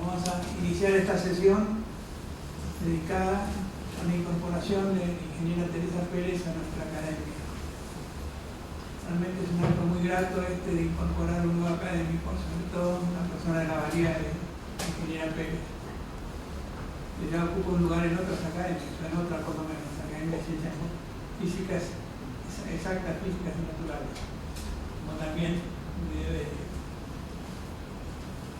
Vamos a iniciar esta sesión dedicada a la incorporación de la ingeniera Teresa Pérez a nuestra academia. Realmente es un acto muy grato de incorporar un nuevo académico, sobre todo una persona de la valía de la ingeniera Pérez. Ella ocupa un lugar en otras academias, en otras por lo menos, academias de ciencias físicas, exactas, físicas y naturales, como también de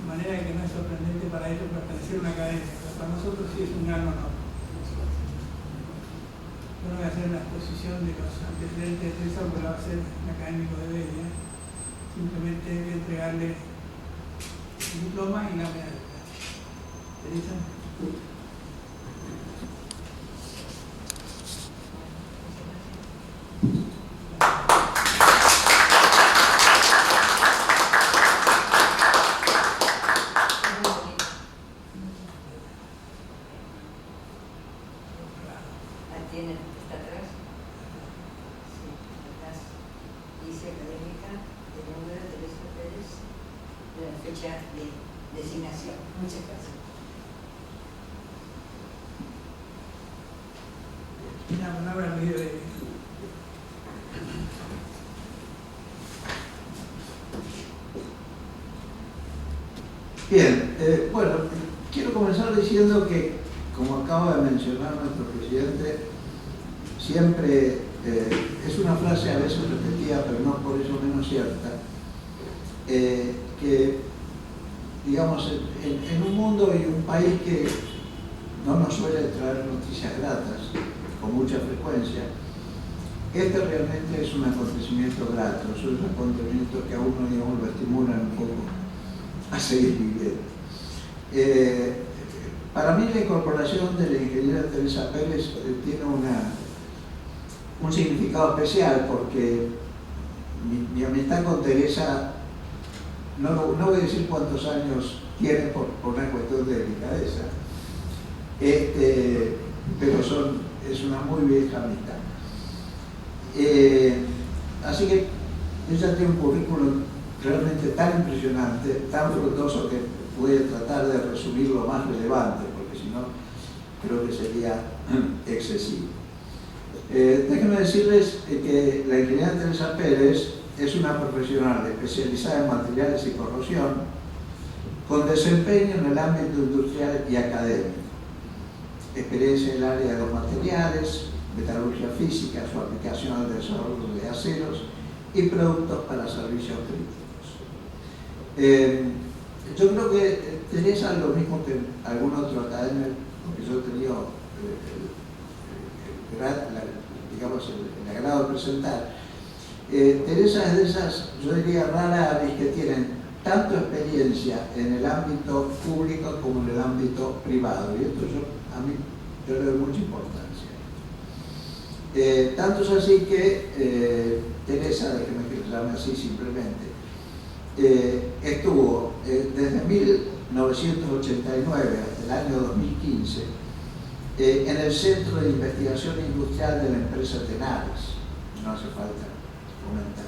manera que no es sorprendente para ellos pertenecer a una academia, pero para nosotros sí es un gran honor. Yo no voy a hacer una exposición de los antecedentes de Teresa, porque lo va a hacer un académico de Bedia. Simplemente voy a entregarle el diploma y la medalla. Teresa. Bien, bueno, quiero comenzar diciendo que, como acaba de mencionar nuestro presidente, siempre es una frase a veces repetida, pero no por eso menos cierta, que, digamos, en un mundo y un país que no nos suele traer noticias gratas con mucha frecuencia, este realmente es un acontecimiento grato, es un acontecimiento que a uno, digamos, lo estimula un poco a seguir viviendo. Para mí la incorporación de la ingeniera Teresa Pérez tiene un significado especial, porque mi amistad con Teresa, no voy a decir cuántos años tiene por una cuestión de delicadeza, pero es una muy vieja amistad. Así que ella tiene un currículum realmente tan impresionante, tan frondoso, que voy a tratar de resumir lo más relevante, porque si no creo que sería excesivo. Déjenme decirles que la ingeniera Teresa Pérez es una profesional especializada en materiales y corrosión, con desempeño en el ámbito industrial y académico, experiencia en el área de los materiales, metalurgia física, su aplicación al desarrollo de aceros y productos para servicios críticos. Yo creo que Teresa es lo mismo que algún otro académico, porque yo he tenido el agrado de presentar. Teresa es de esas, yo diría, raras aves que tienen tanto experiencia en el ámbito público como en el ámbito privado, y esto a mí yo le doy mucha importancia. Tanto es así que Teresa, déjeme que se llame así simplemente, estuvo desde 1989 hasta el año 2015 en el Centro de Investigación Industrial de la empresa Tenaris, no hace falta comentar,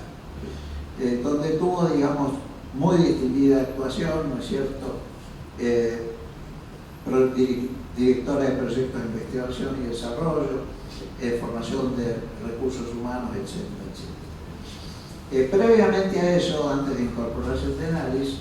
donde tuvo, digamos, muy distinguida actuación, ¿no es cierto?, directora de proyectos de investigación y desarrollo, formación de recursos humanos, etcétera, etcétera. Previamente a eso, antes de incorporarse a Tenaris,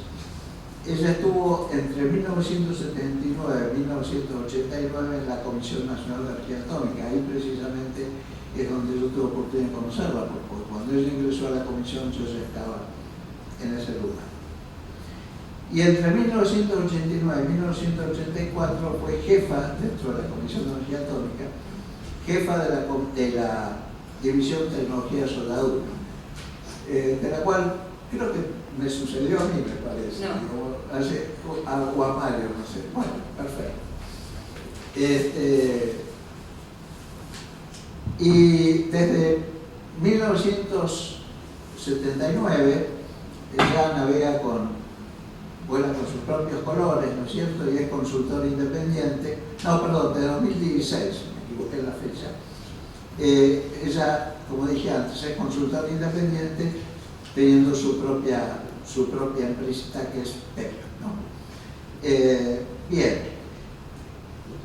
ella estuvo entre 1979 y 1989 en la Comisión Nacional de Energía Atómica. Ahí precisamente es donde yo tuve oportunidad de conocerla, porque cuando ella ingresó a la comisión yo ya estaba en ese lugar. Y entre 1989 y 1984 fue jefa, dentro de la Comisión de Energía Atómica, jefa de la División de Tecnología de Soldadura, de la cual creo que me sucedió a mí, me parece, no. O a Mario, no sé. Bueno, perfecto. Y desde 1979 ella navega vuela con sus propios colores, ¿no es cierto? Y es consultora independiente. No, perdón, de 2016, me equivoqué en la fecha. Ella, como dije antes, es consultora independiente, teniendo su propia empresita, que es PEP, ¿no? Bien,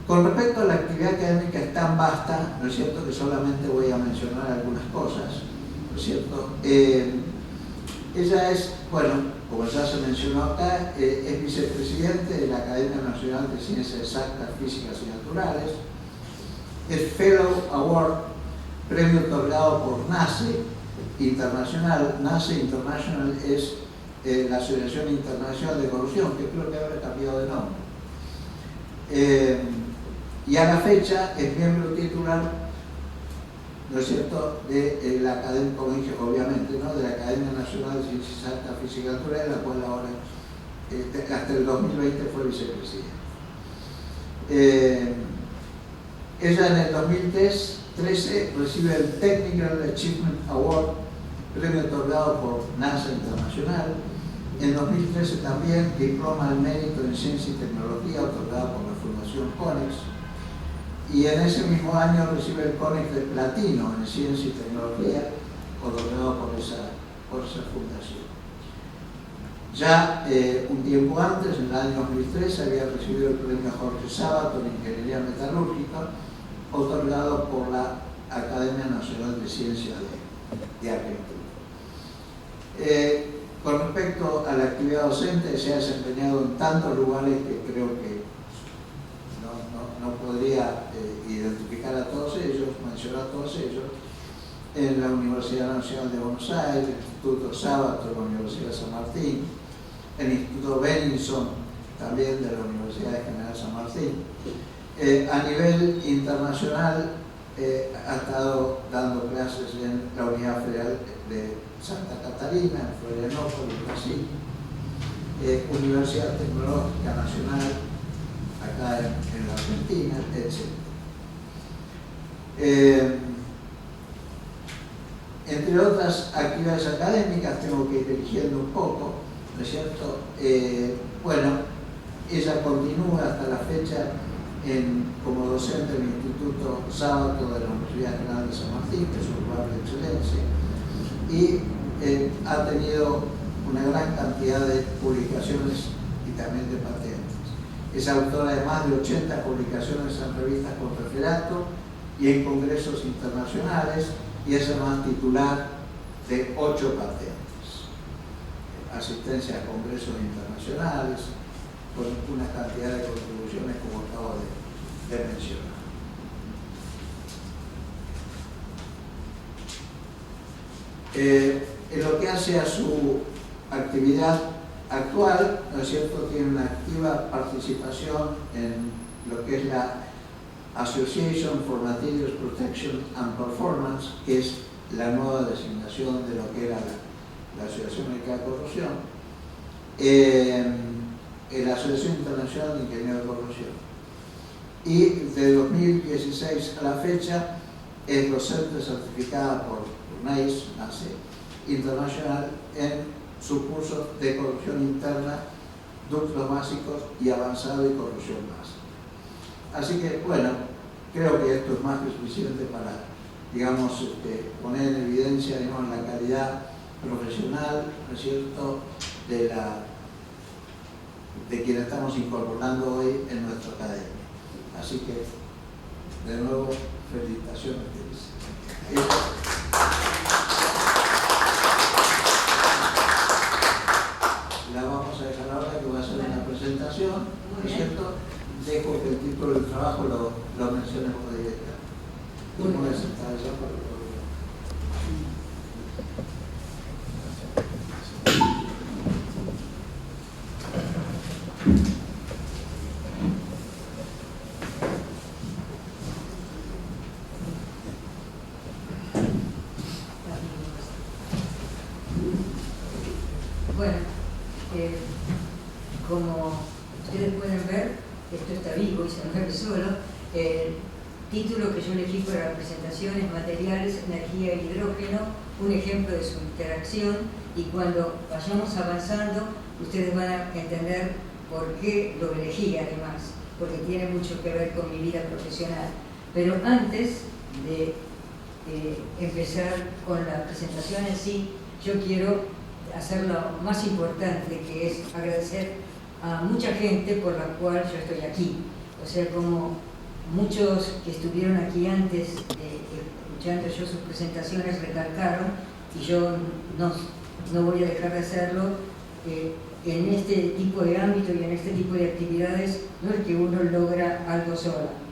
con respecto a la actividad académica es tan vasta, ¿no es cierto?, que solamente voy a mencionar algunas cosas, ¿no es cierto? Ella es, bueno, como ya se mencionó acá, es vicepresidente de la Academia Nacional de Ciencias Exactas, Físicas y Naturales, es Fellow Award, premio otorgado por NACE Internacional. NACE International es la Asociación Internacional de Corrupción, que creo que habrá cambiado de nombre. Y a la fecha es miembro titular, ¿no es cierto?, de la Academia, como dije, obviamente, ¿no?, de la Academia Nacional de Ciencias Exactas, Física y Naturales, la cual ahora, hasta el 2020, fue vicepresidente. Ella en el 2013 recibe el Technical Achievement Award, premio otorgado por NASA Internacional. En 2013 también diploma al mérito en Ciencia y Tecnología, otorgado por la Fundación CONEX. Y en ese mismo año recibe el CONEX de Platino en Ciencia y Tecnología, otorgado por esa fundación. Ya un tiempo antes, en el año 2003, había recibido el premio Jorge Sábato en Ingeniería Metalúrgica, otorgado por la Academia Nacional de Ciencias de Argentina. Con respecto a la actividad docente, se ha desempeñado en tantos lugares que creo que no podría identificar a todos ellos, mencionar a todos ellos. En la Universidad Nacional de Buenos Aires, el Instituto Sábato de la Universidad de San Martín, el Instituto Benninson, también de la Universidad General San Martín. A nivel internacional, ha estado dando clases en la Unidad Federal de Santa Catarina, en Florianópolis, Brasil, Universidad Tecnológica Nacional, acá en la Argentina, etc. Entre otras actividades académicas, tengo que ir dirigiendo un poco, ¿no es cierto? Bueno, ella continúa hasta la fecha como docente del Instituto Sábato de la Universidad General de San Martín, que es un lugar de excelencia, y ha tenido una gran cantidad de publicaciones y también de patentes. Es autora de más de 80 publicaciones en revistas con referato y en congresos internacionales, y es además titular de 8 patentes. Asistencia a congresos internacionales, con una cantidad de contribuciones como acabo de mencionar. En lo que hace a su actividad actual, ¿no es cierto?, tiene una activa participación en lo que es la Association for Materials Protection and Performance, que es la nueva designación de lo que era la Asociación Mexicana de Corrupción, en la Asociación Internacional de Ingenieros de Corrupción. Y de 2016 a la fecha es docente certificada por NACE Internacional en sus cursos de corrupción interna, ductos básicos y avanzado y corrupción básica. Así que, bueno, creo que esto es más que suficiente para, digamos, poner en evidencia, digamos, la calidad profesional, ¿no es cierto?, de quien estamos incorporando hoy en nuestra academia. Así que, de nuevo, felicitaciones. La vamos a dejar ahora, que va a hacer una presentación, ¿no es cierto? Dejo que el título del trabajo lo mencionemos directamente. ¿Cómo voy a sentar ya para el Bueno, como ustedes pueden ver, esto está vivo y se mueve solo. El título que yo elegí para la presentación es Materiales, Energía y Hidrógeno, un ejemplo de su interacción, y cuando vayamos avanzando ustedes van a entender por qué lo elegí, además, porque tiene mucho que ver con mi vida profesional. Pero antes de empezar con la presentación en sí, yo quiero hacer lo más importante, que es agradecer a mucha gente por la cual yo estoy aquí. O sea, como muchos que estuvieron aquí antes, escuchando yo sus presentaciones, recalcaron, y yo no voy a dejar de hacerlo, en este tipo de ámbito y en este tipo de actividades no es que uno logra algo solo.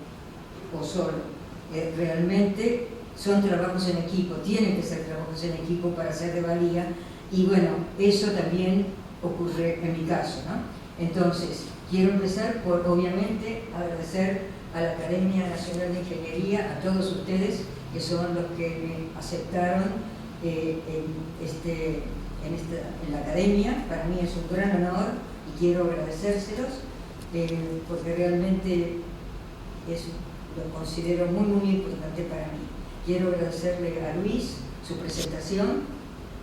Realmente son trabajos en equipo, tienen que ser trabajos en equipo para ser de valía, y bueno, eso también ocurre en mi caso, ¿no? Entonces, quiero empezar por, obviamente, agradecer a la Academia Nacional de Ingeniería, a todos ustedes que son los que me aceptaron en la academia. Para mí es un gran honor y quiero agradecérselos, porque realmente lo considero muy, muy importante para mí. Quiero agradecerle a Luis su presentación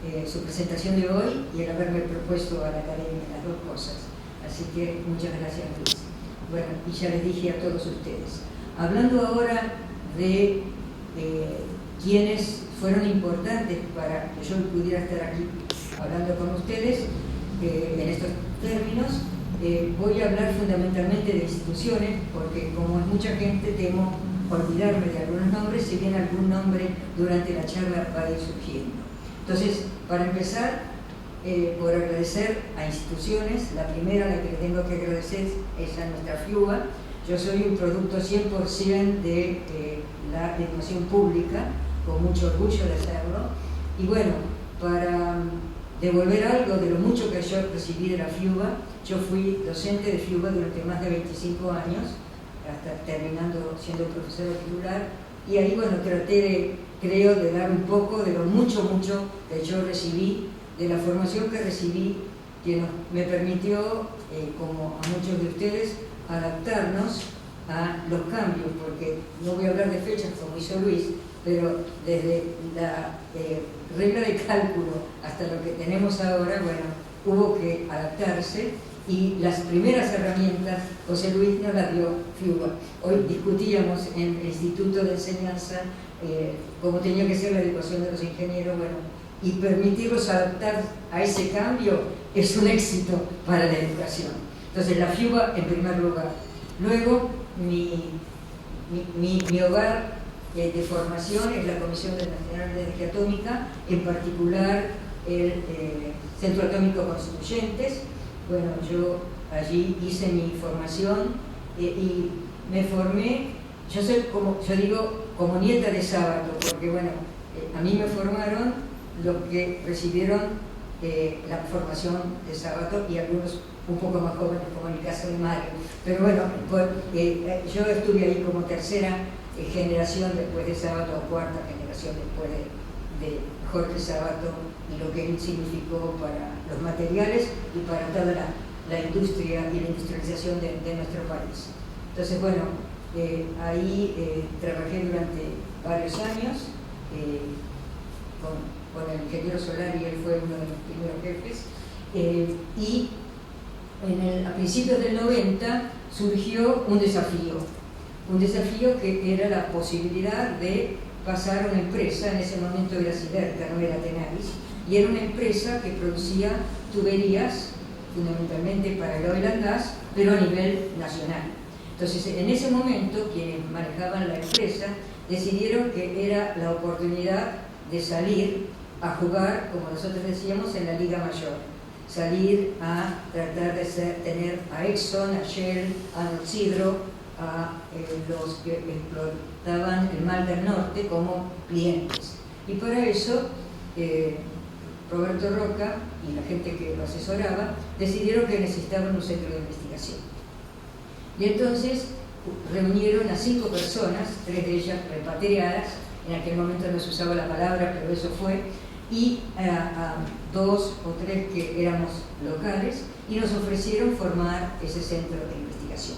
de hoy y el haberme propuesto a la academia, las dos cosas. Así que muchas gracias, Luis. Bueno, y ya les dije a todos ustedes. Hablando ahora de quienes fueron importantes para que yo pudiera estar aquí hablando con ustedes en estos términos, voy a hablar fundamentalmente de instituciones, porque como es mucha gente temo olvidarme de algunos nombres, si bien algún nombre durante la charla va a ir surgiendo. Entonces, para empezar, por agradecer a instituciones, la primera a la que le tengo que agradecer es a nuestra FIUBA. Yo soy un producto 100% de la educación pública, con mucho orgullo de hacerlo, y bueno, para devolver algo de lo mucho que yo recibí de la FIUBA, yo fui docente de FIUBA durante más de 25 años, hasta terminando siendo profesora titular, y ahí bueno, traté creo de dar un poco de lo mucho que yo recibí, de la formación que recibí, que me permitió, como a muchos de ustedes, adaptarnos a los cambios, porque no voy a hablar de fechas como hizo Luis, pero desde la regla de cálculo hasta lo que tenemos ahora, bueno, hubo que adaptarse, y las primeras herramientas José Luis nos las dio FIUBA. Hoy discutíamos en el Instituto de Enseñanza cómo tenía que ser la educación de los ingenieros, bueno, y permitirlos adaptar a ese cambio es un éxito para la educación. Entonces la FIUBA en primer lugar. Luego mi hogar de formación es la Comisión Nacional de Energía Atómica, en particular el Centro Atómico Constituyentes. Bueno, yo allí hice mi formación y me formé, yo soy como nieta de Sábato, porque bueno, a mí me formaron los que recibieron la formación de Sábato y algunos un poco más jóvenes, como en el caso de Mario. Pero bueno, yo estuve ahí como tercera generación después de Sábato, o cuarta generación después de Jorge Sábato, y lo que él significó para los materiales y para toda la industria y la industrialización de nuestro país. Entonces, bueno, ahí trabajé durante varios años con el ingeniero Solari, él fue uno de los primeros jefes, y a principios del 90 surgió un desafío que era la posibilidad de pasar a una empresa, en ese momento era Siderca, no era Tenaris, y era una empresa que producía tuberías fundamentalmente para el oil and gas, pero a nivel nacional. Entonces, en ese momento, quienes manejaban la empresa decidieron que era la oportunidad de salir a jugar, como nosotros decíamos, en la Liga Mayor. Salir a tratar de tener a Exxon, a Shell, a Sidro, a los que explotaban el Mar del Norte como clientes. Y para eso, Roberto Roca y la gente que lo asesoraba decidieron que necesitaban un centro de investigación. Y entonces reunieron a 5 personas, 3 de ellas repatriadas, en aquel momento no se usaba la palabra, pero eso fue, y a 2 o 3 que éramos locales, y nos ofrecieron formar ese centro de investigación.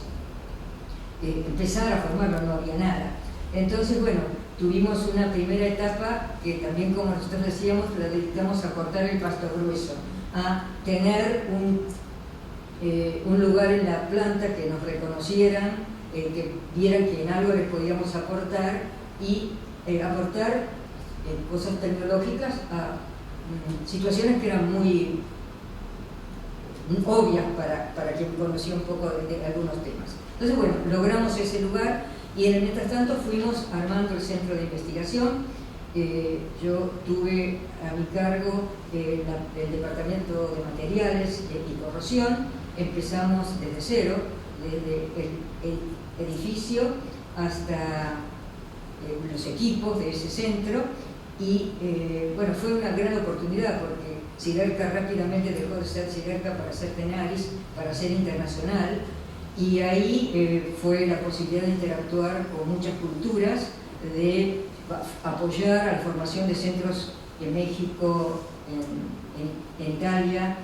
Empezar a formarlo, no había nada. Entonces, bueno, tuvimos una primera etapa que también, como nosotros decíamos, la dedicamos a cortar el pasto grueso, a tener un lugar en la planta que nos reconocieran, que vieran que en algo les podíamos aportar, y aportar cosas tecnológicas a situaciones que eran muy obvias para quien conocía un poco de algunos temas. Entonces, bueno, logramos ese lugar y en el mientras tanto fuimos armando el centro de investigación. Yo tuve a mi cargo el departamento de materiales y corrosión. Empezamos desde cero, desde el edificio hasta los equipos de ese centro y bueno, fue una gran oportunidad porque Siderca rápidamente dejó de ser Siderca para ser Tenaris, para ser internacional, y ahí fue la posibilidad de interactuar con muchas culturas, de apoyar a la formación de centros en México, en Italia.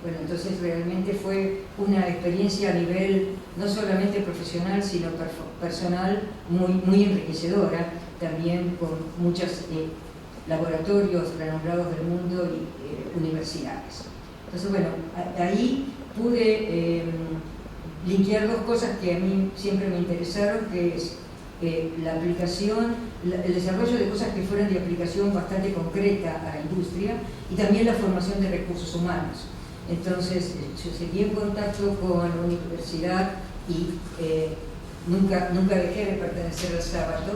Bueno, entonces realmente fue una experiencia a nivel no solamente profesional, sino personal muy enriquecedora, también con muchos laboratorios renombrados del mundo y universidades. Entonces, bueno, ahí pude linkear dos cosas que a mí siempre me interesaron, que es la aplicación, el desarrollo de cosas que fueran de aplicación bastante concreta a la industria y también la formación de recursos humanos. Entonces, yo seguí en contacto con la universidad y nunca dejé de pertenecer al Sábato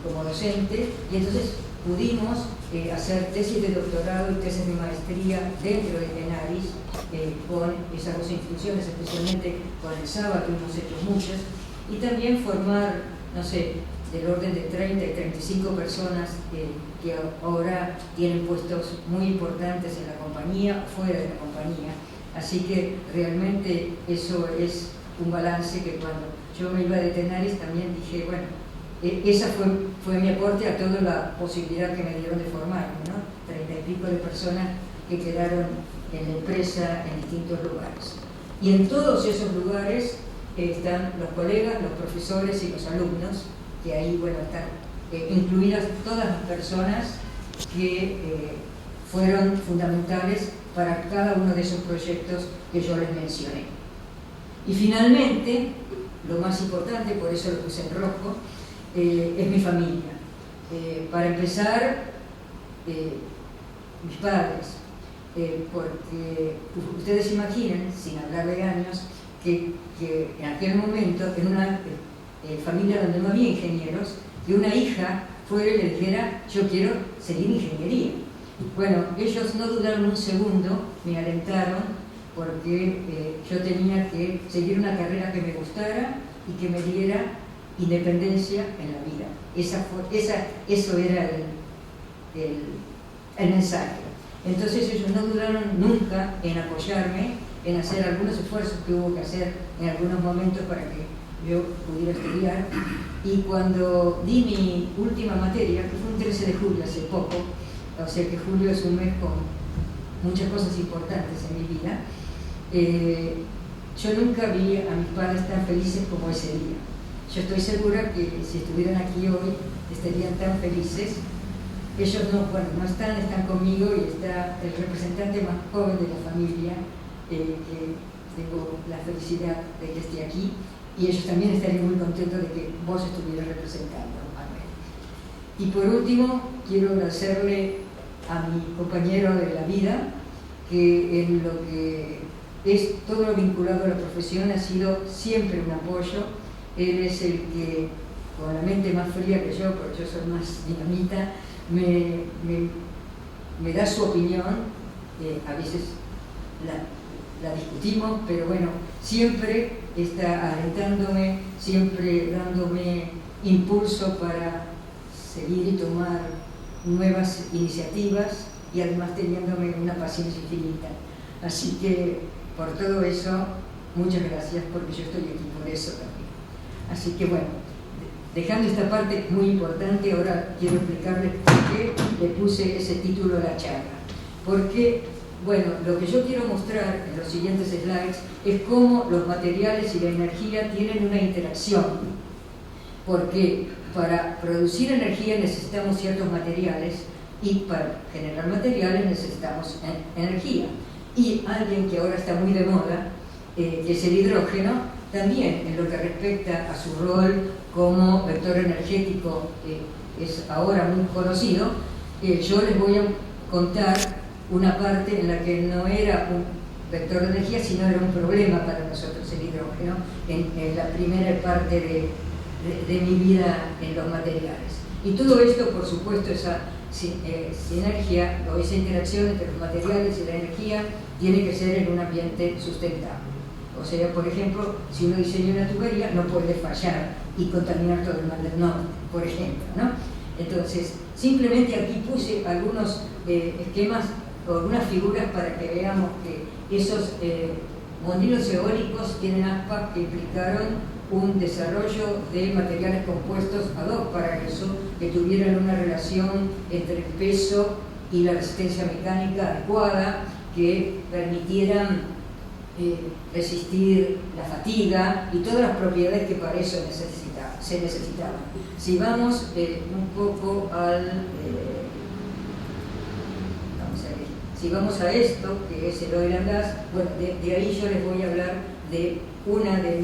como docente, y entonces pudimos hacer tesis de doctorado y tesis de maestría dentro de Tenaris con esas dos instituciones, especialmente con el Sábato, hemos hecho muchas, y también formar, no sé, del orden de 30 y 35 personas que ahora tienen puestos muy importantes en la compañía, fuera de la compañía. Así que realmente eso es un balance que cuando yo me iba de Tenaris también dije, bueno, esa fue mi aporte a toda la posibilidad que me dieron de formarme, ¿no? 30 y pico de personas que quedaron en la empresa en distintos lugares. Y en todos esos lugares están los colegas, los profesores y los alumnos, que ahí, bueno, están incluidas todas las personas que fueron fundamentales para cada uno de esos proyectos que yo les mencioné. Y finalmente, lo más importante, por eso lo puse en rojo, es mi familia. Para empezar, mis padres, porque ustedes imaginen, sin hablar de años, que en aquel momento, en una familia donde no había ingenieros, que una hija fuera y le dijera, yo quiero seguir ingeniería. Bueno, ellos no dudaron un segundo, me alentaron, porque yo tenía que seguir una carrera que me gustara y que me diera independencia en la vida. Eso era el mensaje. Entonces ellos no dudaron nunca en apoyarme, en hacer algunos esfuerzos que hubo que hacer en algunos momentos para que yo pudiera estudiar. Y cuando di mi última materia, que fue un 13 de julio, hace poco, o sea que julio es un mes con muchas cosas importantes en mi vida, yo nunca vi a mis padres tan felices como ese día. Yo estoy segura que si estuvieran aquí hoy estarían tan felices. Ellos no están conmigo, y está el representante más joven de la familia, que tengo la felicidad de que esté aquí, y ellos también estarían muy contentos de que vos estuvieras representando a mí. Y por último, quiero agradecerle a mi compañero de la vida, que en lo que es todo lo vinculado a la profesión ha sido siempre un apoyo. Él es el que, con la mente más fría que yo, porque yo soy más dinamita, me da su opinión. A veces la discutimos, pero bueno, siempre está alentándome, siempre dándome impulso para seguir y tomar nuevas iniciativas, y además teniéndome una paciencia infinita. Así que por todo eso, muchas gracias, porque yo estoy aquí por eso también. Así que bueno, dejando esta parte muy importante, ahora quiero explicarles por qué le puse ese título a la charla. Porque, bueno, lo que yo quiero mostrar en los siguientes slides es cómo los materiales y la energía tienen una interacción. Porque para producir energía necesitamos ciertos materiales, y para generar materiales necesitamos energía. Y alguien que ahora está muy de moda, que es el hidrógeno, también en lo que respecta a su rol como vector energético, es ahora muy conocido. Yo les voy a contar una parte en la que no era vector de energía, sino era un problema para nosotros el hidrógeno en la primera parte de mi vida en los materiales. Y todo esto, por supuesto, esa sinergia o esa interacción entre los materiales y la energía tiene que ser en un ambiente sustentable. O sea, por ejemplo, si uno diseña una tubería, no puede fallar y contaminar todo el mar del norte, por ejemplo, ¿no? Entonces, simplemente aquí puse algunos esquemas o algunas figuras para que veamos que esos molinos eólicos tienen aspas que implicaron un desarrollo de materiales compuestos ad hoc para eso, que tuvieran una relación entre el peso y la resistencia mecánica adecuada, que permitieran resistir la fatiga y todas las propiedades que para eso se necesitaban. Si vamos un poco si vamos a esto, que es el oil and gas, bueno, de ahí yo les voy a hablar de una de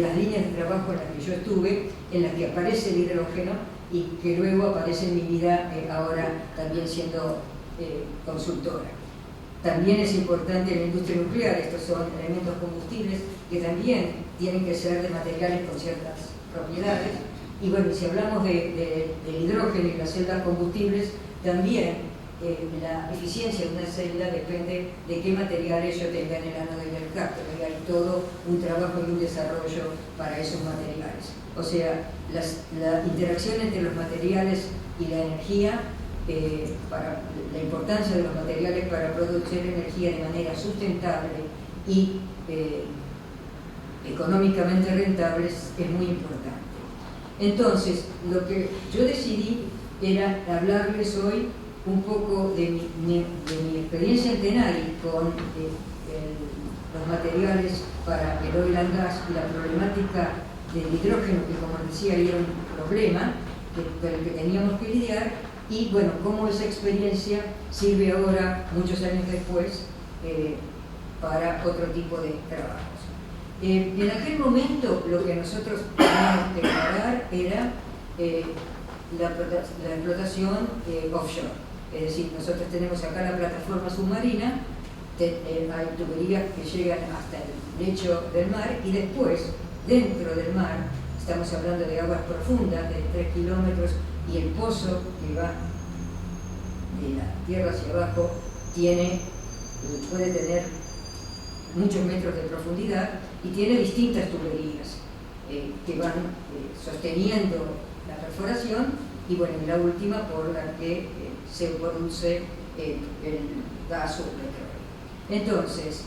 las líneas de trabajo en las que yo estuve, en las que aparece el hidrógeno y que luego aparece en mi vida ahora también siendo consultora. También es importante en la industria nuclear, estos son elementos combustibles que también tienen que ser de materiales con ciertas propiedades. Y bueno, si hablamos del hidrógeno y las celdas combustibles, también la eficiencia de una celda depende de qué materiales yo tenga en el ánodo y el cátodo. Y hay todo un trabajo y un desarrollo para esos materiales. O sea, la interacción entre los materiales y la energía, para la importancia de los materiales para producir energía de manera sustentable y económicamente rentable es muy importante. Entonces, lo que yo decidí era hablarles hoy un poco de mi experiencia en Tenaris con los materiales para el oil and gas y la problemática del hidrógeno, que como decía era un problema con el que teníamos que lidiar, y bueno, cómo esa experiencia sirve ahora, muchos años después, para otro tipo de trabajos. En aquel momento lo que nosotros teníamos que lograr era la explotación offshore. Es decir, nosotros tenemos acá la plataforma submarina, hay tuberías que llegan hasta el lecho del mar y después, dentro del mar, estamos hablando de aguas profundas de 3 kilómetros y el pozo que va de la tierra hacia abajo puede tener muchos metros de profundidad y tiene distintas tuberías que van sosteniendo la perforación y bueno, la última por la que se produce el gas o el petróleo. Entonces,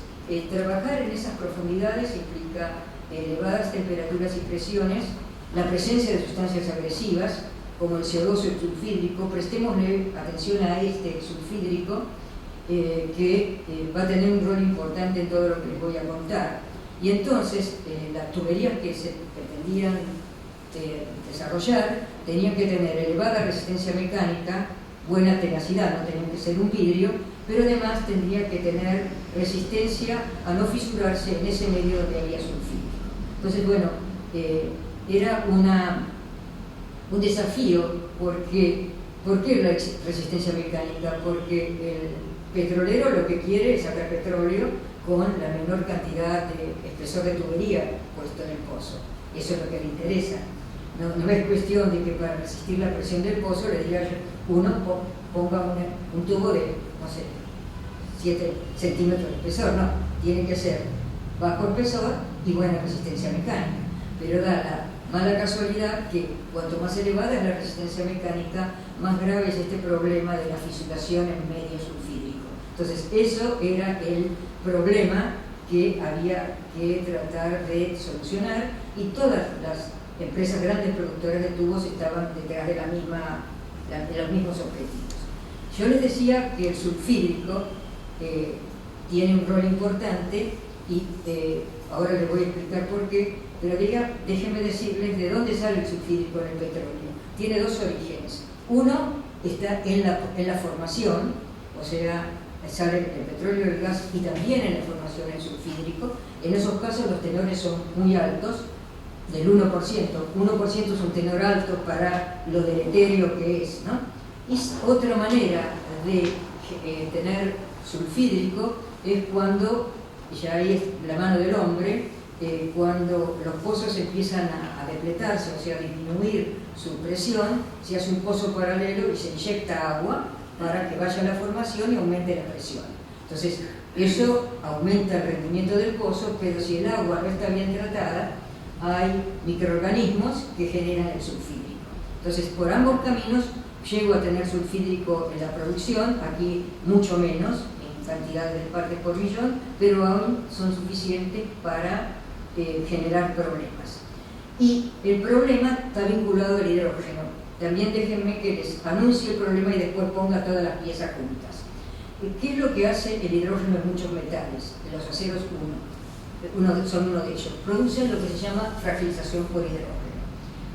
trabajar en esas profundidades implica elevadas temperaturas y presiones, la presencia de sustancias agresivas como el CO2 y el sulfídrico. Prestémosle atención a este sulfídrico que va a tener un rol importante en todo lo que les voy a contar. Y entonces las tuberías que se pretendían desarrollar tenían que tener elevada resistencia mecánica, buena tenacidad, no tenían que ser un vidrio, pero además tendría que tener resistencia a no fisurarse en ese medio donde había sulfídrico. Entonces, bueno, era un desafío porque ¿por qué la resistencia mecánica? Porque el petrolero lo que quiere es sacar petróleo con la menor cantidad de espesor de tubería puesto en el pozo. Eso es lo que le interesa. No es cuestión de que para resistir la presión del pozo le diga uno ponga un tubo de, no sé, 7 centímetros de espesor. No, tiene que ser bajo espesor y buena resistencia mecánica. Pero da la mala casualidad que cuanto más elevada es la resistencia mecánica, más grave es este problema de la fisuración en medio sulfídrico. Entonces, eso era el problema que había que tratar de solucionar y todas las empresas grandes productoras de tubos estaban detrás de los mismos objetivos. Yo les decía que el sulfídrico tiene un rol importante y ahora les voy a explicar por qué, pero déjenme decirles de dónde sale el sulfídrico en el petróleo. Tiene dos orígenes. Uno está en la formación, o sea, sale el petróleo, el gas y también en la formación el sulfídrico. En esos casos los tenores son muy altos, del 1%. 1% es un tenor alto para lo deleterio que es, ¿no? Y otra manera de tener sulfídrico es cuando, ya ahí es la mano del hombre, cuando los pozos empiezan a depletarse, o sea, a disminuir su presión, se hace un pozo paralelo y se inyecta agua para que vaya a la formación y aumente la presión. Entonces, eso aumenta el rendimiento del pozo, pero si el agua no está bien tratada, hay microorganismos que generan el sulfídrico. Entonces, por ambos caminos llego a tener sulfídrico en la producción, aquí mucho menos, en cantidad de partes por millón, pero aún son suficientes para generar problemas. Y el problema está vinculado al hidrógeno. También déjenme que les anuncie el problema y después ponga todas las piezas juntas. ¿Qué es lo que hace el hidrógeno en muchos metales? En los aceros son uno de ellos. Producen lo que se llama fragilización por hidrógeno.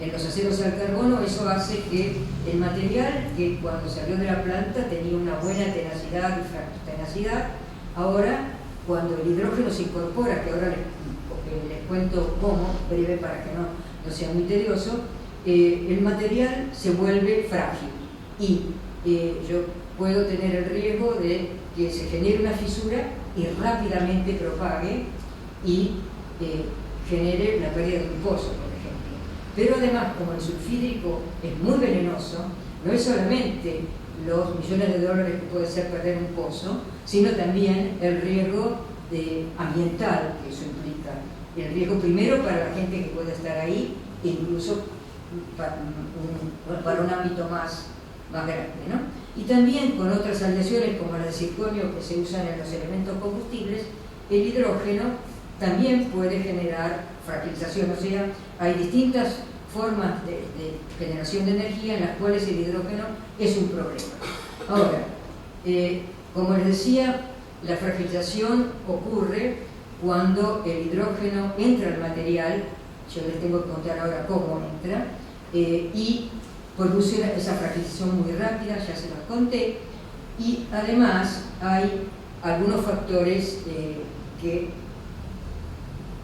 En los aceros al carbono eso hace que el material que cuando salió de la planta tenía una buena tenacidad y tenacidad, ahora cuando el hidrógeno se incorpora, que ahora les cuento cómo, breve para que no sea muy tedioso, el material se vuelve frágil y yo puedo tener el riesgo de que se genere una fisura y rápidamente propague y genere la pérdida de un pozo, por ejemplo. Pero además, como el sulfídrico es muy venenoso, no es solamente los millones de dólares que puede ser perder un pozo, sino también el riesgo ambiental que eso implica. El riesgo primero para la gente que puede estar ahí, e incluso para un ámbito más grande, ¿no? Y también con otras aleaciones como la de circonio que se usan en los elementos combustibles, el hidrógeno también puede generar fragilización, o sea, hay distintas formas de generación de energía en las cuales el hidrógeno es un problema. Ahora, como les decía, la fragilización ocurre cuando el hidrógeno entra al material, yo les tengo que contar ahora cómo entra, y produce esa fragilización muy rápida, ya se los conté, y además hay algunos factores que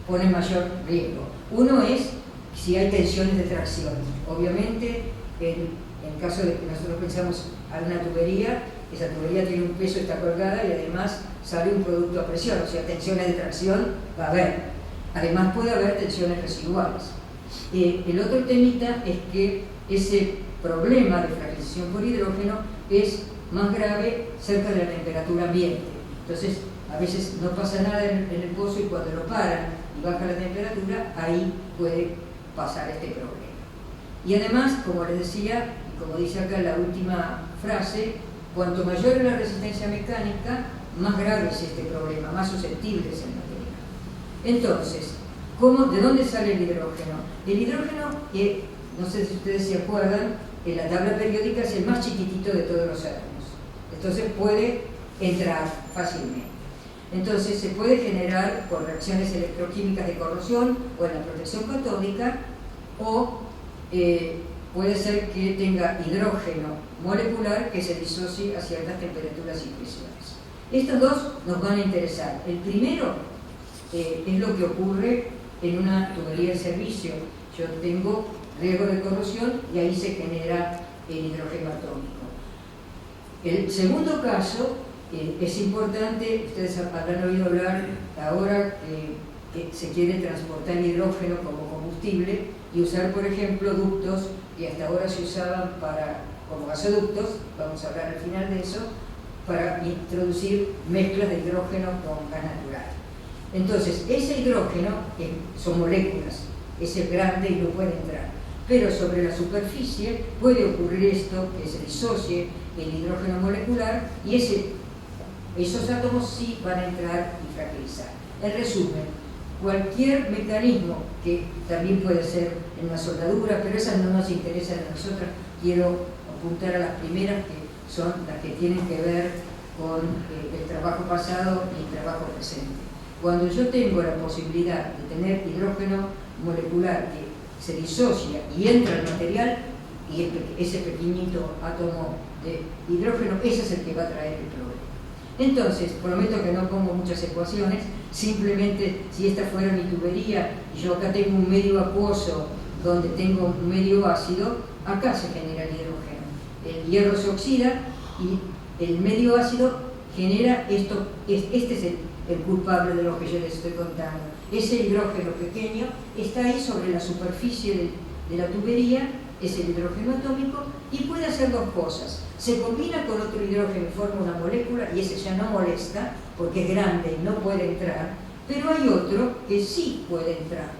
ponen mayor riesgo. Uno es si hay tensiones de tracción. Obviamente, en el caso de que nosotros pensamos en una tubería, esa tubería tiene un peso, está colgada y además sale un producto a presión, o sea, tensiones de tracción va a haber. Además puede haber tensiones residuales. El otro temita es que ese problema de fragilización por hidrógeno es más grave cerca de la temperatura ambiente. Entonces, a veces no pasa nada en el pozo y cuando lo paran y baja la temperatura, ahí puede pasar este problema. Y además, como les decía, y como dice acá la última frase, cuanto mayor es la resistencia mecánica, más grave es este problema, más susceptible es el material. Entonces, ¿de dónde sale el hidrógeno? El hidrógeno, no sé si ustedes se acuerdan, en la tabla periódica es el más chiquitito de todos los átomos. Entonces puede entrar fácilmente. Entonces se puede generar por reacciones electroquímicas de corrosión o en la protección catódica, o puede ser que tenga hidrógeno molecular que se disocie a ciertas temperaturas y presiones. Estos dos nos van a interesar. El primero es lo que ocurre en una tubería de servicio. Yo tengo riesgo de corrosión y ahí se genera el hidrógeno atómico. El segundo caso es importante, ustedes habrán oído hablar ahora que se quiere transportar hidrógeno como combustible y usar, por ejemplo, ductos que hasta ahora se usaban como gasoductos, vamos a hablar al final de eso, para introducir mezclas de hidrógeno con gas natural. Entonces, ese hidrógeno son moléculas, ese es grande y no puede entrar. Pero sobre la superficie puede ocurrir esto, que se disocie el hidrógeno molecular y esos átomos sí van a entrar y fragilizar. En resumen, cualquier mecanismo que también puede ser en una soldadura, pero esas no nos interesan a nosotros, quiero apuntar a las primeras que son las que tienen que ver con el trabajo pasado y el trabajo presente. Cuando yo tengo la posibilidad de tener hidrógeno molecular que se disocia y entra al material, y ese pequeñito átomo de hidrógeno, ese es el que va a traer el problema. Entonces, prometo que no pongo muchas ecuaciones, simplemente si esta fuera mi tubería y yo acá tengo un medio acuoso donde tengo un medio ácido, acá se genera el hidrógeno. El hierro se oxida y el medio ácido genera esto, este es el culpable de lo que yo les estoy contando. Ese hidrógeno pequeño está ahí sobre la superficie de la tubería, es el hidrógeno atómico, y puede hacer dos cosas. Se combina con otro hidrógeno y forma una molécula, y ese ya no molesta, porque es grande y no puede entrar, pero hay otro que sí puede entrar,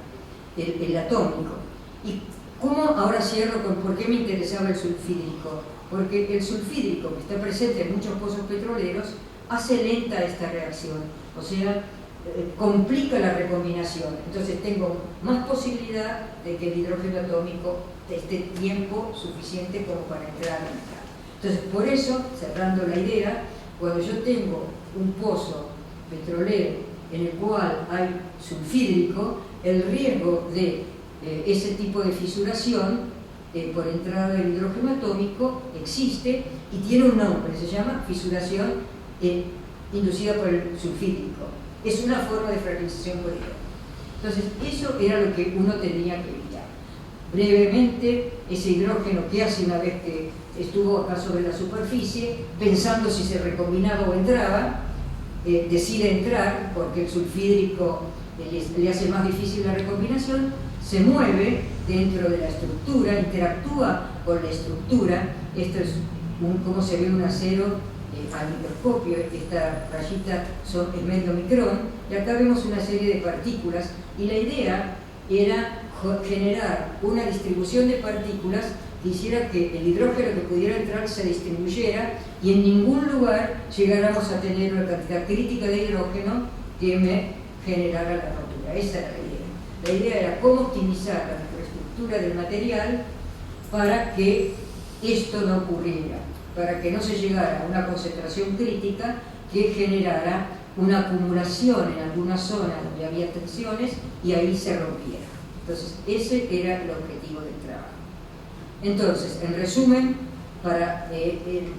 el atómico. Y ¿cómo? Ahora cierro con por qué me interesaba el sulfídrico. Porque el sulfídrico, que está presente en muchos pozos petroleros, hace lenta esta reacción, o sea, complica la recombinación. Entonces tengo más posibilidad de que el hidrógeno atómico esté tiempo suficiente como para entrar al mercado. Entonces, por eso, cerrando la idea, cuando yo tengo un pozo petrolero en el cual hay sulfídrico, el riesgo de ese tipo de fisuración por entrada del hidrógeno atómico existe y tiene un nombre, se llama fisuración inducida por el sulfídrico. Es una forma de fragilización por hidrógeno. Entonces, eso era lo que uno tenía que evitar. Brevemente, ese hidrógeno que hace una vez que estuvo acá sobre la superficie, pensando si se recombinaba o entraba, decide entrar porque el sulfídrico le hace más difícil la recombinación, se mueve dentro de la estructura, interactúa con la estructura. Esto es cómo se ve un acero al microscopio. Esta rayita es medio micrón, y acá vemos una serie de partículas, y la idea era generar una distribución de partículas que hiciera que el hidrógeno que pudiera entrar se distribuyera y en ningún lugar llegáramos a tener una cantidad crítica de hidrógeno que me generara la rotura. Esa era la idea. La idea era cómo optimizar la microestructura del material para que esto no ocurriera, para que no se llegara a una concentración crítica que generara una acumulación en alguna zona donde había tensiones y ahí se rompiera. Entonces, ese era el objetivo del trabajo. Entonces, en resumen, para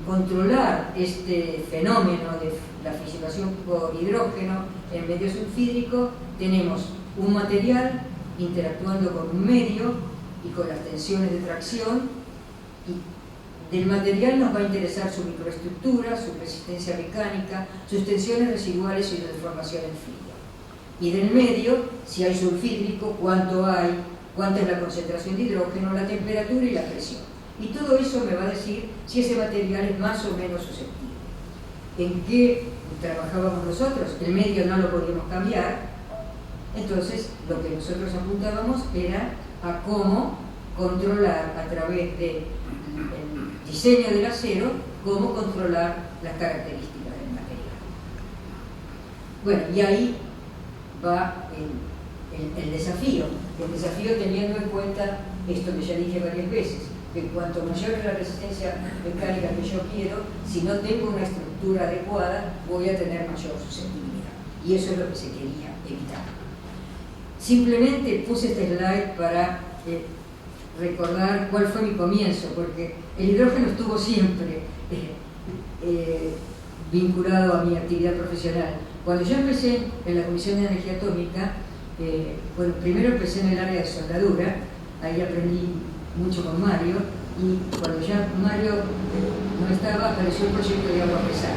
controlar este fenómeno de la fisuración por hidrógeno en medio sulfídrico, tenemos un material interactuando con un medio y con las tensiones de tracción, y del material nos va a interesar su microestructura, su resistencia mecánica, sus tensiones residuales y su deformación en filo. Y del medio, si hay sulfídrico, cuánto hay, cuánta es la concentración de hidrógeno, la temperatura y la presión. Y todo eso me va a decir si ese material es más o menos susceptible. ¿En qué trabajábamos nosotros? El medio no lo podíamos cambiar, entonces lo que nosotros apuntábamos era a cómo controlar a través del diseño del acero, cómo controlar las características del material. Bueno, y ahí va el desafío. El desafío teniendo en cuenta esto que ya dije varias veces, que cuanto mayor es la resistencia mecánica que yo quiero, si no tengo una estructura adecuada, voy a tener mayor susceptibilidad. Y eso es lo que se quería evitar. Simplemente puse este slide para recordar cuál fue mi comienzo, porque el hidrógeno estuvo siempre vinculado a mi actividad profesional. Cuando yo empecé en la Comisión de Energía Atómica, bueno, primero empecé en el área de soldadura, ahí aprendí mucho con Mario, y cuando ya Mario no estaba, apareció el proyecto de agua pesada,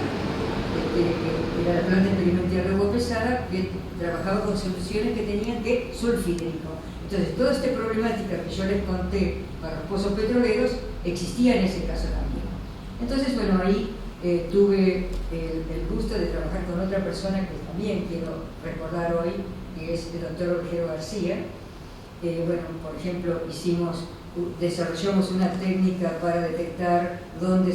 era la planta experimental de agua pesada que trabajaba con soluciones que tenían que sulfídrico. Entonces, toda esta problemática que yo les conté para los pozos petroleros existía en ese caso también. Entonces, bueno, ahí tuve el gusto de trabajar con otra persona que también quiero recordar hoy, que es el doctor Olgero García. Bueno, por ejemplo, desarrollamos una técnica para detectar dónde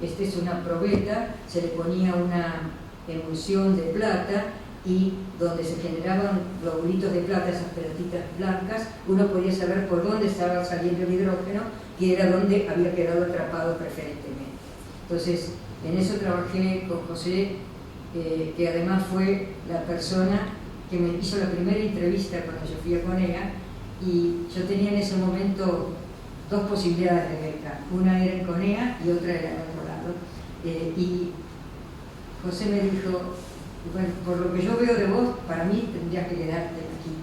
esta es una probeta, se le ponía una emulsión de plata y donde se generaban globulitos de plata, esas pelotitas blancas, uno podía saber por dónde estaba saliendo el hidrógeno, que era donde había quedado atrapado preferentemente. Entonces, en eso trabajé con José, que además fue la persona que me hizo la primera entrevista cuando yo fui a CONEA, y yo tenía en ese momento dos posibilidades de beca, una era en CONEA y otra era en otro lado. Y José me dijo, bueno, por lo que yo veo de vos, para mí tendrías que quedarte aquí.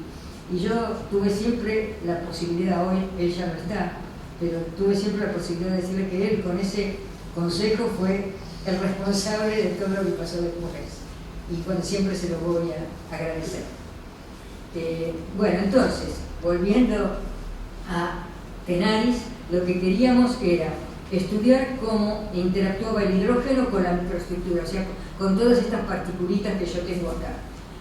Y yo tuve siempre la posibilidad, hoy él ya no está, pero tuve siempre la posibilidad de decirle que él con ese consejo fue el responsable de todo lo que pasó después. Y bueno, siempre se lo voy a agradecer. Bueno, entonces, volviendo a Tenaris, lo que queríamos era estudiar cómo interactuaba el hidrógeno con la microestructura, o sea, con todas estas particulitas que yo tengo acá.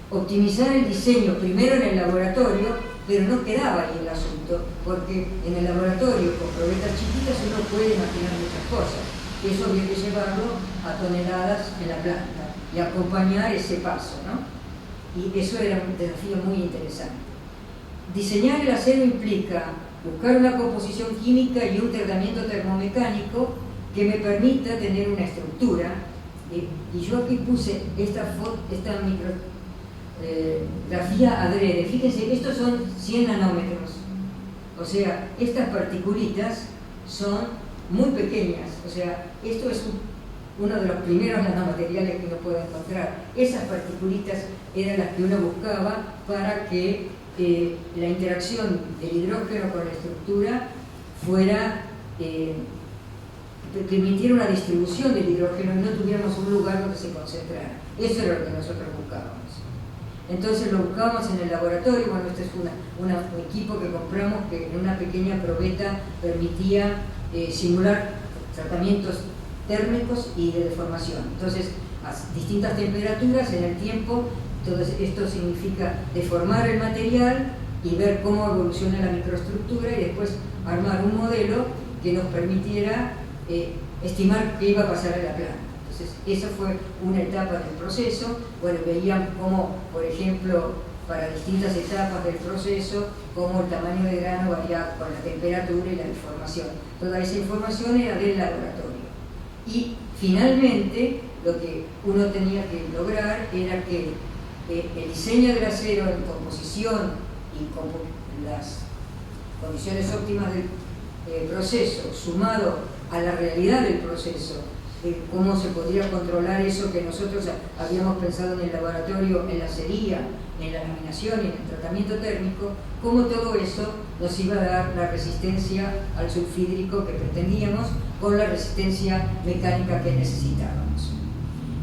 Optimizar el diseño primero en el laboratorio, pero no quedaba ahí el asunto, porque en el laboratorio con probetas chiquitas uno puede imaginar muchas cosas. Eso había que llevarlo a toneladas en la planta y acompañar ese paso, ¿no? Y eso era un desafío muy interesante. Diseñar el acero implica buscar una composición química y un tratamiento termomecánico que me permita tener una estructura. Y yo aquí puse esta micrografía adrede. Fíjense, estos son 100 nanómetros. O sea, estas particulitas son muy pequeñas. O sea, esto es uno de los primeros nanomateriales que uno puede encontrar. Esas particulitas eran las que uno buscaba para que la interacción del hidrógeno con la estructura fuera, permitiera una distribución del hidrógeno y no tuviéramos un lugar donde se concentrara. Eso era lo que nosotros buscábamos. Entonces lo buscábamos en el laboratorio. Bueno, este es un equipo que compramos que en una pequeña probeta permitía simular tratamientos térmicos y de deformación. Entonces, a distintas temperaturas en el tiempo, todo esto significa deformar el material y ver cómo evoluciona la microestructura y después armar un modelo que nos permitiera estimar qué iba a pasar en la planta. Entonces, esa fue una etapa del proceso. Bueno, veían cómo, por ejemplo, para distintas etapas del proceso, cómo el tamaño de grano variaba con la temperatura y la deformación. Toda esa información era del laboratorio. Y finalmente, lo que uno tenía que lograr era que el diseño del acero en composición y con las condiciones óptimas del proceso, sumado a la realidad del proceso, de cómo se podría controlar eso que nosotros habíamos pensado en el laboratorio, en la acería, en la laminación y en el tratamiento térmico, cómo todo eso nos iba a dar la resistencia al sulfídrico que pretendíamos con la resistencia mecánica que necesitábamos.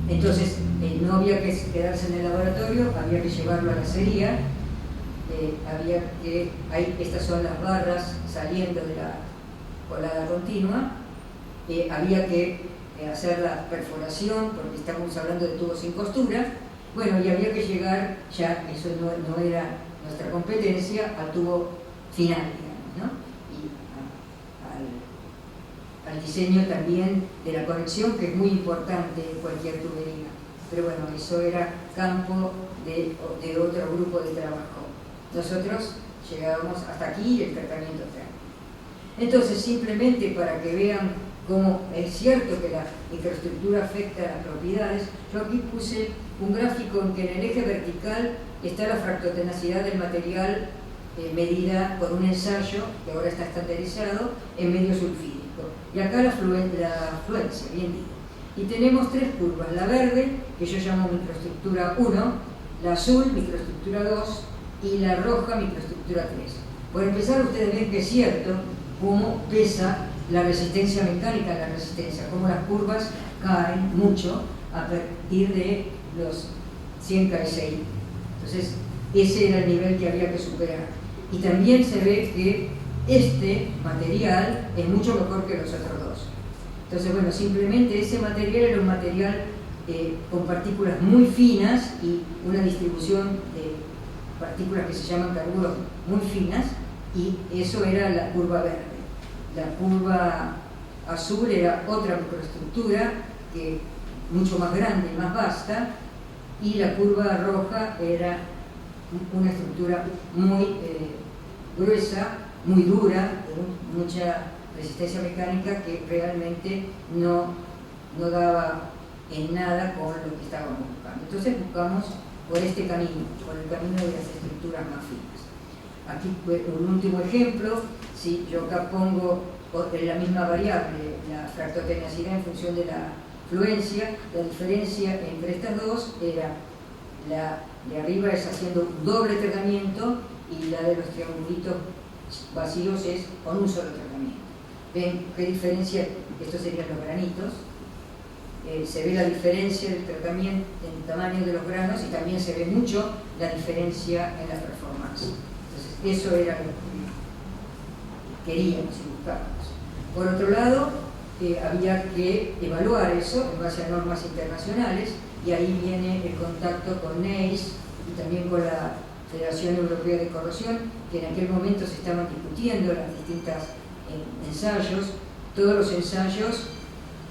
Entonces, no había que quedarse en el laboratorio, había que llevarlo a la acería, estas son las barras saliendo de la colada continua, había que hacer la perforación, porque estamos hablando de tubos sin costura. Bueno, y había que llegar, ya eso no era nuestra competencia, al tubo final, digamos, ¿no? Y al diseño también de la conexión, que es muy importante en cualquier tubería. Pero bueno, eso era campo de otro grupo de trabajo. Nosotros llegábamos hasta aquí, el tratamiento térmico. Entonces, simplemente para que vean cómo es cierto que la microestructura afecta a las propiedades, yo aquí puse un gráfico en que en el eje vertical está la fractotenacidad del material medida por un ensayo, que ahora está estandarizado, en medio sulfídrico. Y acá la fluencia, bien digo. Y tenemos tres curvas, la verde, que yo llamo microestructura 1, la azul, microestructura 2, y la roja, microestructura 3. Por empezar, ustedes ven que es cierto cómo pesa la resistencia mecánica en la resistencia, cómo las curvas caen mucho a partir de los 100 kSI. Entonces, ese era el nivel que había que superar. Y también se ve que este material es mucho mejor que los otros dos. Entonces, bueno, simplemente ese material era un material con partículas muy finas y una distribución de partículas que se llaman carburos muy finas, y eso era la curva verde. La curva azul era otra microestructura, mucho más grande y más vasta, y la curva roja era una estructura muy gruesa, muy dura, de mucha resistencia mecánica, que realmente no daba en nada con lo que estábamos buscando. Entonces buscamos por este camino, por el camino de las estructuras más finas. Aquí un último ejemplo, si yo acá pongo la misma variable, la fractotenacidad en función de la fluencia, la diferencia entre estas dos era la de arriba es haciendo un doble tratamiento y la de los triangulitos vacíos es con un solo tratamiento. ¿Ven qué diferencia? Estos serían los granitos. se ve la diferencia del tratamiento, en el tamaño de los granos, y también se ve mucho la diferencia en la performance. Entonces, eso era lo que queríamos y buscábamos. Por otro lado, había que evaluar eso en base a normas internacionales, y ahí viene el contacto con NEIS y también con la Federación Europea de Corrosión, que en aquel momento se estaban discutiendo las distintas ensayos. Todos los ensayos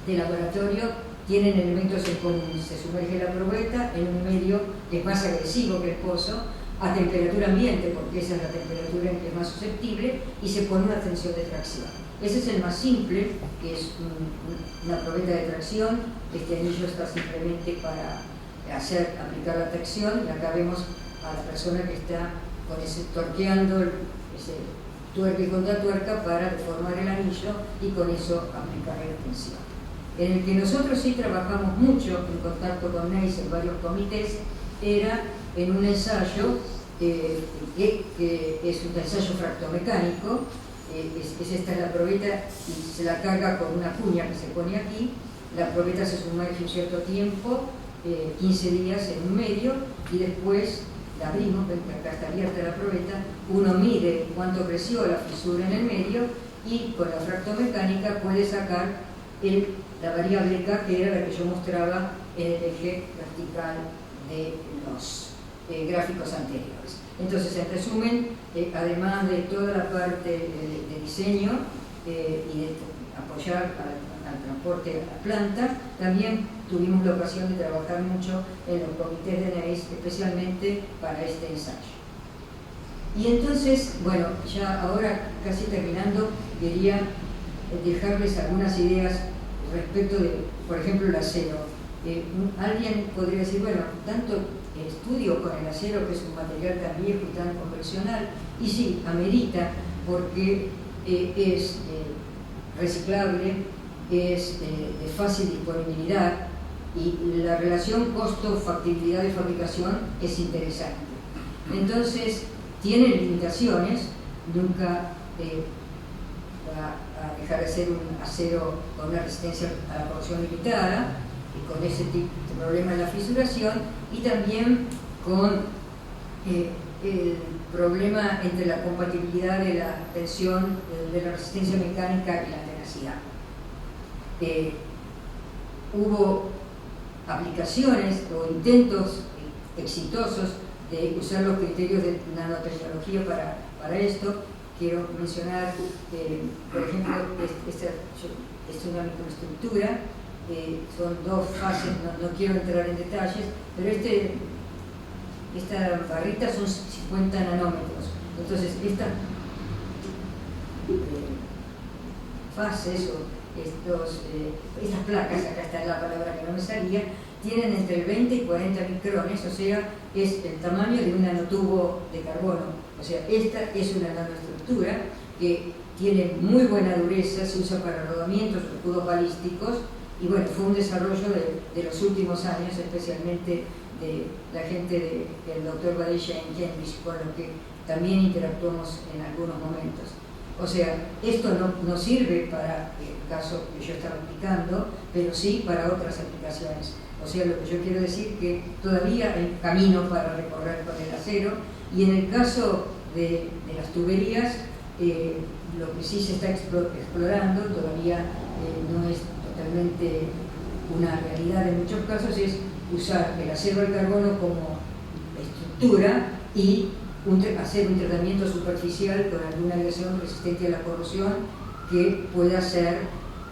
de laboratorio tienen elementos en común. Se sumerge la probeta en un medio que es más agresivo que el pozo, a temperatura ambiente, porque esa es la temperatura en que es más susceptible, y se pone una tensión de tracción. Ese es el más simple, que es una probeta de tracción. Este anillo está simplemente para aplicar la tracción, y acá vemos a la persona que está torqueando ese tuerca y contratuerca para deformar el anillo y con eso aplicarle la tensión. En el que nosotros sí trabajamos mucho en contacto con NEIS en varios comités era en un ensayo que es un ensayo fractomecánico. Esta es la probeta y se la carga con una cuña que se pone aquí. La probeta se sumerge un cierto tiempo, 15 días en un medio, y después la abrimos, acá está abierta la probeta, uno mide cuánto creció la fisura en el medio y con la fractomecánica puede sacar la variable K, que era la que yo mostraba en el eje vertical de los gráficos anteriores. Entonces, en resumen, además de toda la parte de diseño y de apoyar al transporte a la planta, también tuvimos la ocasión de trabajar mucho en los comités de NEIS, especialmente para este ensayo. Y entonces, bueno, ya ahora casi terminando, quería dejarles algunas ideas respecto de, por ejemplo, el acero. Alguien podría decir, bueno, tanto estudio con el acero, que es un material tan viejo y tan convencional, y sí, amerita, porque es reciclable, es de fácil disponibilidad, y la relación costo-factibilidad de fabricación es interesante. Entonces, tiene limitaciones, nunca va a dejar de ser un acero con una resistencia a la corrosión limitada, y con ese tipo de problema en la fisuración, y también con el problema entre la compatibilidad de la tensión, de la resistencia mecánica y la tenacidad. Hubo aplicaciones o intentos exitosos de usar los criterios de nanotecnología para esto. Quiero mencionar, por ejemplo, esta es una microestructura, son dos fases, no quiero entrar en detalles, pero esta barrita son 50 nanómetros. Entonces, estas fases o estas placas, acá está la palabra que no me salía, tienen entre 20 y 40 micrones, o sea, es el tamaño de un nanotubo de carbono. O sea, esta es una nanoestructura que tiene muy buena dureza, se usa para rodamientos, escudos balísticos, y bueno, fue un desarrollo de los últimos años, especialmente de la gente del Dr. Badisha en Cambridge, con lo que también interactuamos en algunos momentos. O sea, esto no sirve para el caso que yo estaba explicando, pero sí para otras aplicaciones. O sea, lo que yo quiero decir que todavía hay camino para recorrer con el acero, y en el caso de las tuberías, lo que sí se está explorando, todavía no es totalmente una realidad en muchos casos, es usar el acero al carbono como estructura y hacer un tratamiento superficial con alguna aleación resistente a la corrosión que pueda ser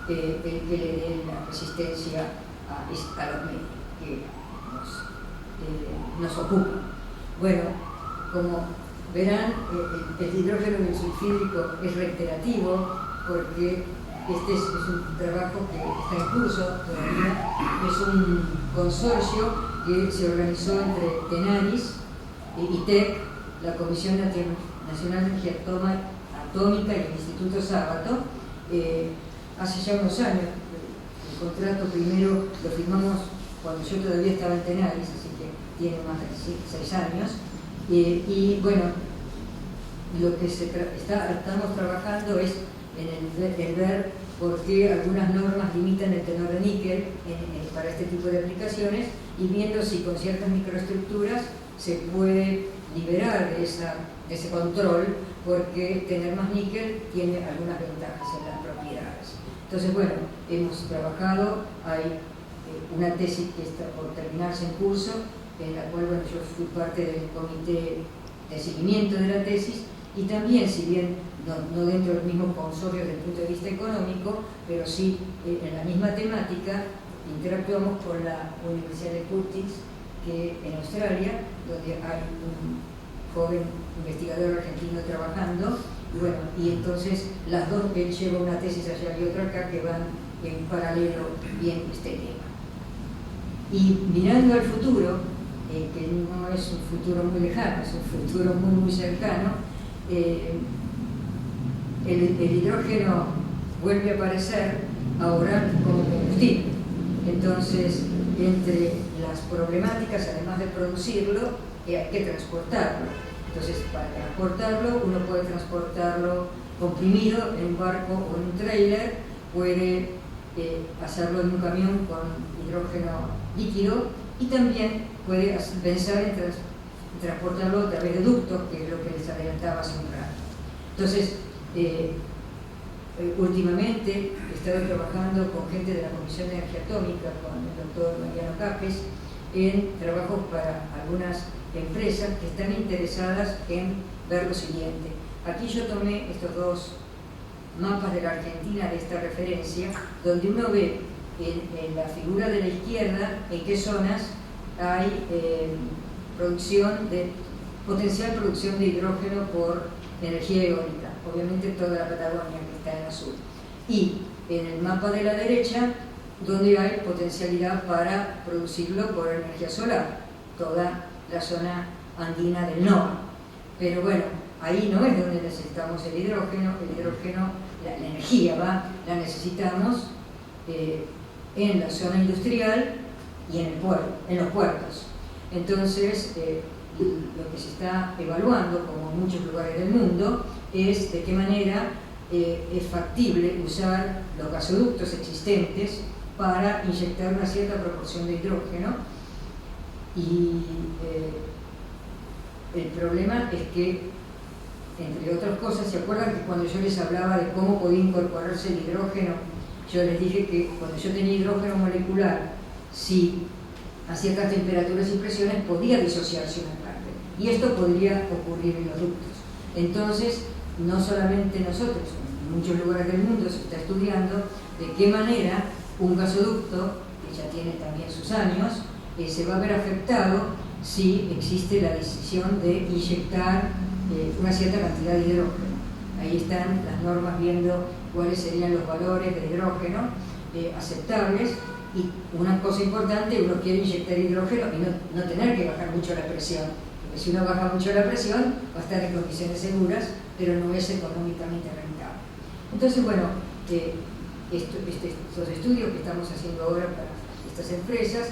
el que le dé la resistencia a los medios que nos ocupan. Bueno, como verán, el hidrógeno sulfídrico es reiterativo, porque este es un trabajo que está en curso todavía. Es un consorcio que se organizó entre Tenaris, ITEC, la Comisión Nacional de Energía Atómica y el Instituto Sábato, hace ya unos años. El contrato primero lo firmamos cuando yo todavía estaba en Tenaris, así que tiene más de 6 años. Y bueno, lo que estamos trabajando es en el ver porque algunas normas limitan el tenor de níquel para este tipo de aplicaciones, y viendo si con ciertas microestructuras se puede liberar de ese control, porque tener más níquel tiene algunas ventajas en las propiedades. Entonces, bueno, hemos trabajado, hay una tesis que está por terminarse en curso, en la cual, bueno, yo fui parte del comité de seguimiento de la tesis, y también, si bien no dentro del mismo consorcio desde el punto de vista económico, pero sí en la misma temática, interactuamos con la Universidad de Curtis, que en Australia, donde hay un joven investigador argentino trabajando, y bueno, y entonces las dos, él lleva una tesis allá y otra acá, que van en paralelo bien este tema. Y mirando al futuro, que no es un futuro muy lejano, es un futuro muy cercano, el hidrógeno vuelve a aparecer ahora como combustible. Entonces, entre las problemáticas, además de producirlo, hay que transportarlo. Entonces, para transportarlo, uno puede transportarlo comprimido en un barco o en un tráiler, puede hacerlo en un camión con hidrógeno líquido, y también puede pensar en transportarlo a través de ductos, que es lo que les adelantaba hace un rato. Entonces, últimamente he estado trabajando con gente de la Comisión de Energía Atómica, con el doctor Mariano Capes, en trabajos para algunas empresas que están interesadas en ver lo siguiente. Aquí yo tomé estos dos mapas de la Argentina de esta referencia, donde uno ve en la figura de la izquierda en qué zonas hay potencial producción de hidrógeno por energía eólica, obviamente toda la Patagonia, que está en azul, y en el mapa de la derecha donde hay potencialidad para producirlo por energía solar, toda la zona andina del NOA. Pero bueno, ahí no es donde necesitamos el hidrógeno, la energía la necesitamos en la zona industrial y en los puertos. Entonces, lo que se está evaluando, como en muchos lugares del mundo, es de qué manera es factible usar los gasoductos existentes para inyectar una cierta proporción de hidrógeno. Y el problema es que, entre otras cosas, ¿se acuerdan que cuando yo les hablaba de cómo podía incorporarse el hidrógeno, yo les dije que cuando yo tenía hidrógeno molecular, si a ciertas temperaturas y presiones podía disociarse una parte, y esto podría ocurrir en los ductos? Entonces, no solamente nosotros, en muchos lugares del mundo se está estudiando de qué manera un gasoducto, que ya tiene también sus años, se va a ver afectado si existe la decisión de inyectar una cierta cantidad de hidrógeno. Ahí están las normas viendo cuáles serían los valores de hidrógeno aceptables. Y una cosa importante, uno quiere inyectar hidrógeno y no tener que bajar mucho la presión, porque si uno baja mucho la presión va a estar en condiciones seguras, pero no es económicamente rentable. Entonces, bueno, estos estudios que estamos haciendo ahora para estas empresas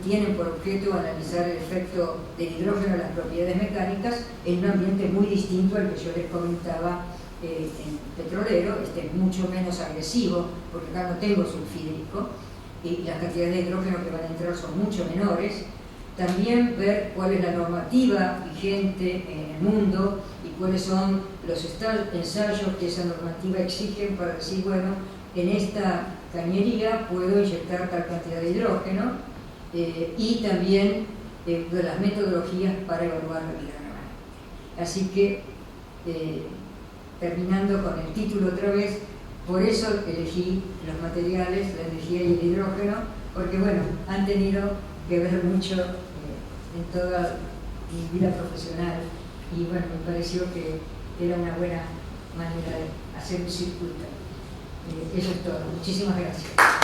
tienen por objeto analizar el efecto del hidrógeno en las propiedades mecánicas en un ambiente muy distinto al que yo les comentaba en petrolero. Este es mucho menos agresivo, porque acá no tengo sulfídrico, y las cantidades de hidrógeno que van a entrar son mucho menores. También ver cuál es la normativa vigente en el mundo y cuáles son los ensayos que esa normativa exige para decir, bueno, en esta cañería puedo inyectar tal cantidad de hidrógeno, y también de las metodologías para evaluar la vida remanente. Así que, terminando con el título otra vez, por eso elegí los materiales, la energía y el hidrógeno, porque bueno, han tenido que ver mucho en toda mi vida profesional, y bueno, me pareció que era una buena manera de hacer un circuito. Eso es todo. Muchísimas gracias.